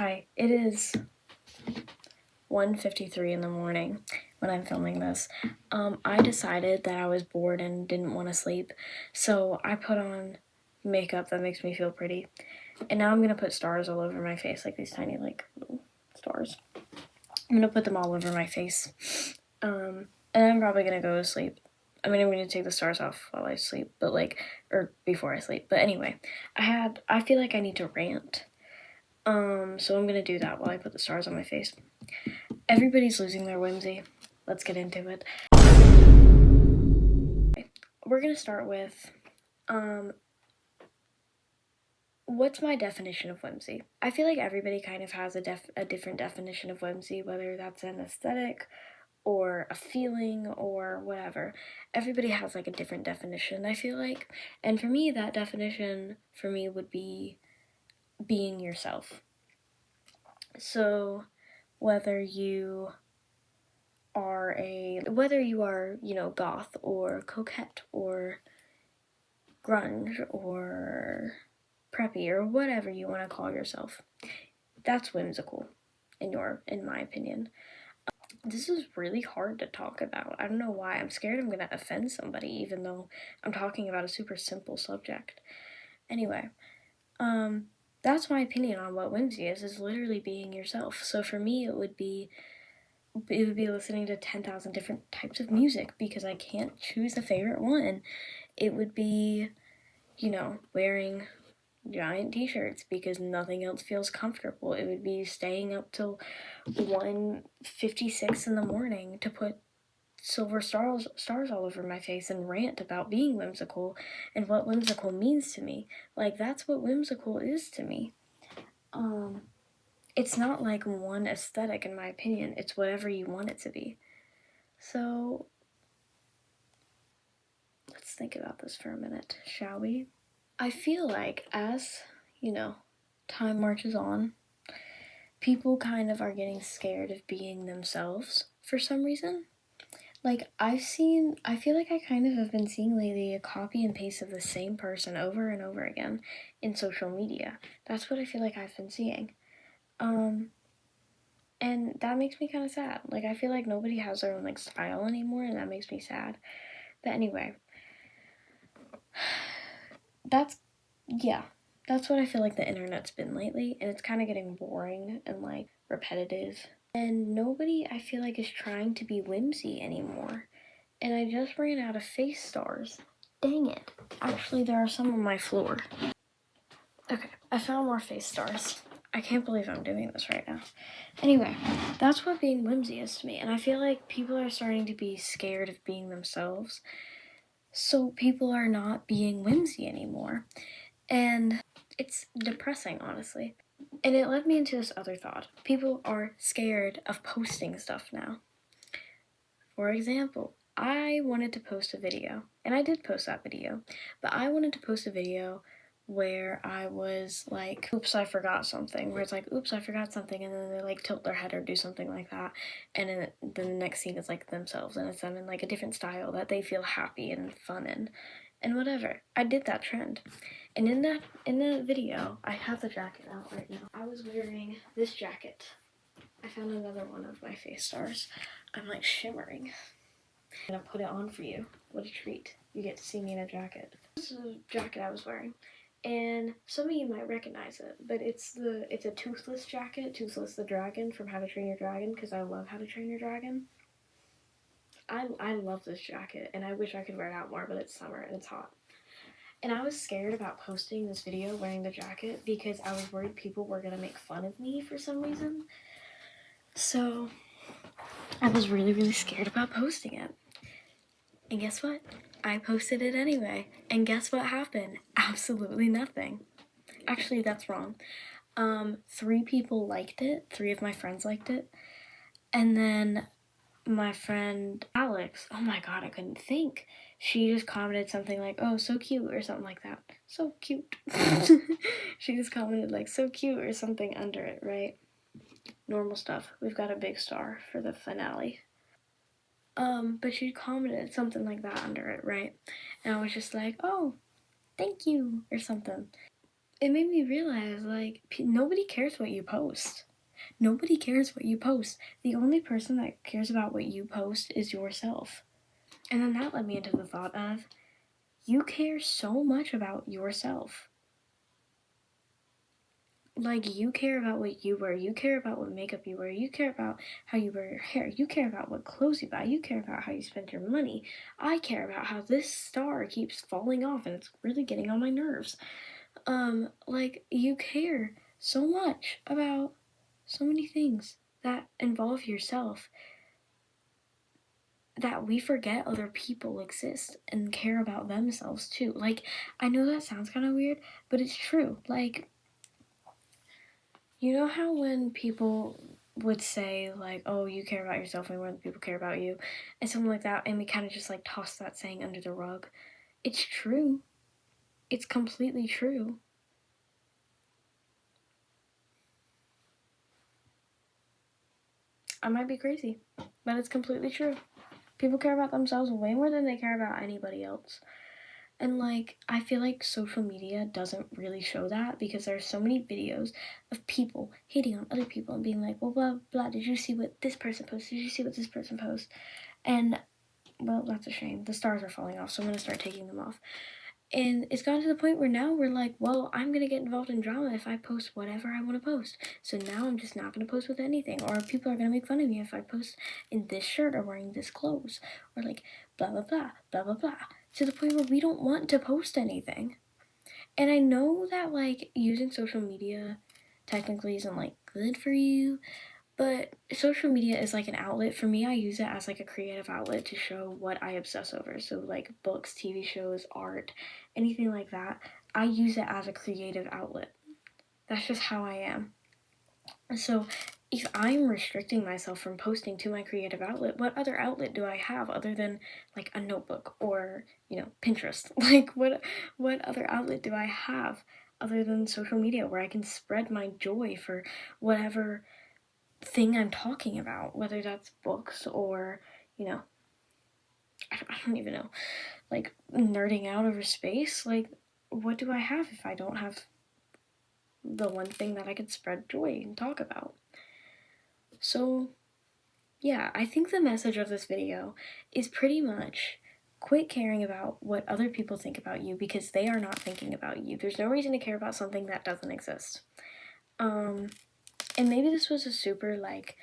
Hi, it is 1:53 in the morning when I'm filming this. I decided that I was bored and didn't want to sleep, so I put on makeup that makes me feel pretty. And now I'm gonna put stars all over my face, like these tiny, little stars. I'm gonna put them all over my face. And I'm probably gonna go to sleep. I mean, I'm gonna take the stars off while I sleep, or before I sleep. But anyway, I feel like I need to rant. So I'm gonna do that while I put the stars on my face. Everybody's losing their whimsy. Let's get into it. We're gonna start with, what's my definition of whimsy? I feel like everybody kind of has a different definition of whimsy, whether that's an aesthetic or a feeling or whatever. Everybody has like a different definition, I feel like. And for me, that definition for me would be being yourself. So whether you are, goth or coquette or grunge or preppy or whatever you want to call yourself, that's whimsical in my opinion. This is really hard to talk about. I don't know why. I'm scared I'm gonna offend somebody even though I'm talking about a super simple subject. Anyway, that's my opinion on what whimsy is literally being yourself. So for me, it would be listening to 10,000 different types of music because I can't choose a favorite one. It would be, wearing giant t-shirts because nothing else feels comfortable. It would be staying up till 1:56 in the morning to put silver stars all over my face and rant about being whimsical and what whimsical means to me. Like, that's what whimsical is to me. It's not like one aesthetic, in my opinion. It's whatever you want it to be. So let's think about this for a minute, shall we? I feel like as, time marches on, people kind of are getting scared of being themselves for some reason. Like, I feel like I kind of have been seeing lately a copy and paste of the same person over and over again in social media. That's what I feel like I've been seeing. And that makes me kind of sad. Like, I feel like nobody has their own, style anymore, and that makes me sad. But anyway, that's what I feel like the internet's been lately, and it's kind of getting boring and, repetitive. And nobody, I feel like, is trying to be whimsy anymore. And I just ran out of face stars. Dang it. Actually, there are some on my floor. Okay, I found more face stars. I can't believe I'm doing this right now. Anyway, that's what being whimsy is to me. And I feel like people are starting to be scared of being themselves. So people are not being whimsy anymore. And it's depressing, honestly. And it led me into this other thought. People are scared of posting stuff now. For example, I wanted to post a video, and I did post that video, but I wanted to post a video where I was like, oops, I forgot something, where it's like, oops, I forgot something, and then they tilt their head or do something like that, and then the next scene is themselves, and it's them in a different style that they feel happy and fun in, and whatever. I did that trend. And in the video, I have the jacket out right now. I was wearing this jacket. I found another one of my face stars. I'm shimmering. I'm gonna put it on for you. What a treat. You get to see me in a jacket. This is the jacket I was wearing. And some of you might recognize it, but it's a Toothless jacket, Toothless the Dragon from How to Train Your Dragon, because I love How to Train Your Dragon. I love this jacket, and I wish I could wear it out more, but it's summer and it's hot. And I was scared about posting this video wearing the jacket because I was worried people were gonna make fun of me for some reason. So I was really, really scared about posting it. And guess what? I posted it anyway. And guess what happened? Absolutely nothing. Actually, that's wrong. 3 people liked it. 3 of my friends liked it. And then my friend Alex, oh my god, I couldn't think. She just commented something like, oh, so cute, or something like that. So cute. She just commented so cute or something under it, right? Normal stuff. We've got a big star for the finale. But she commented something like that under it, right? And I was just like, oh, thank you, or something. it made me realize, like, nobody cares what you post. Nobody cares what you post. The only person that cares about what you post is yourself. And then that led me into the thought of, you care so much about yourself. Like, you care about what you wear, you care about what makeup you wear, you care about how you wear your hair, you care about what clothes you buy, you care about how you spend your money. I care about how this star keeps falling off and it's really getting on my nerves. Like, you care so much about so many things that involve yourself that we forget other people exist and care about themselves too. Like, I know that sounds kind of weird, but it's true. Like, you know how when people would say, like, oh, you care about yourself and more than people care about you, and something like that, and we kind of just like toss that saying under the rug? It's true. It's completely true. I might be crazy, but it's completely true. People care about themselves way more than they care about anybody else. And like, I feel like social media doesn't really show that because there's so many videos of people hating on other people and being like, well, blah, blah, did you see what this person posted? Did you see what this person posted? And, well, that's a shame. The stars are falling off, so I'm going to start taking them off. And it's gotten to the point where now we're like, well, I'm going to get involved in drama if I post whatever I want to post. So now I'm just not going to post with anything. Or people are going to make fun of me if I post in this shirt or wearing this clothes. Or like, blah, blah, blah, blah, blah, blah. To the point where we don't want to post anything. And I know that, like, using social media technically isn't, like, good for you. But social media is like an outlet. For me, I use it as like a creative outlet to show what I obsess over. So like books, TV shows, art, anything like that. I use it as a creative outlet. That's just how I am. So if I'm restricting myself from posting to my creative outlet, what other outlet do I have other than like a notebook or, Pinterest? Like what other outlet do I have other than social media where I can spread my joy for whatever thing I'm talking about, whether that's books or, I don't even know, like nerding out over space. Like, what do I have if I don't have the one thing that I could spread joy and talk about? So, yeah, I think the message of this video is pretty much quit caring about what other people think about you because they are not thinking about you. There's no reason to care about something that doesn't exist. And maybe this was a super, like,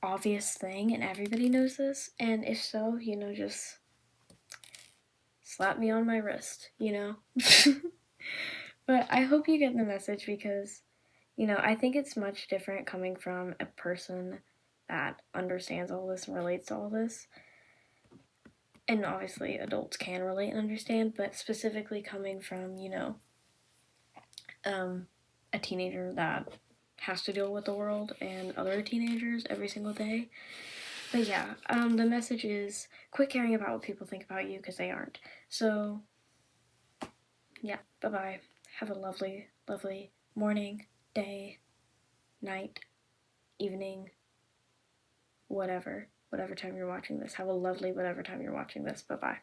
obvious thing and everybody knows this, and if so, just slap me on my wrist. But I hope you get the message because, I think it's much different coming from a person that understands all this and relates to all this. And obviously adults can relate and understand, but specifically coming from, a teenager that has to deal with the world and other teenagers every single day. But yeah, the message is quit caring about what people think about you because they aren't. So, yeah, bye-bye. Have a lovely, lovely morning, day, night, evening, whatever time you're watching this. Have a lovely whatever time you're watching this. Bye-bye.